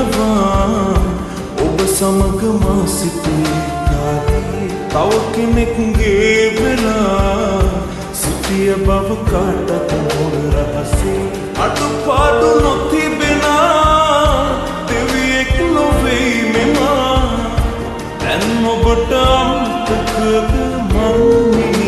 ගන්නවා ඔබ සමග මා සිටියේ කාලේ තව කෙනෙක්ගේ වෙලා සිටිය බව කාටත් මොන රහසේ අඩුපාඩු නොතිබෙන දෙවියෙක් නොවේ මෙමා දැන් ඔබට අමතකද මම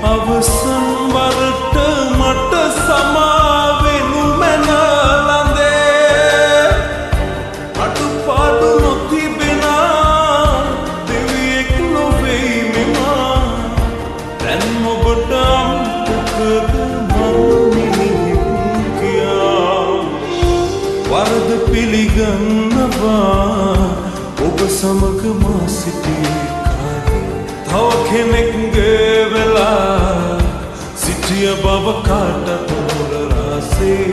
අවසන් වරට මට සමාවෙනු මැන ලඳේ අඩුපාඩු නොතිබෙන දෙවියෙක් නොවෙයි මෙමා දැන් ඔබට අමතකද මම මිනිහෙක් කියා වරද පිළිගන්නවා ඔබ සමග මා සිටියේ තව කෙනෙක්ගේ වෙලා සිටිය බව කාටත් මොන රහසේ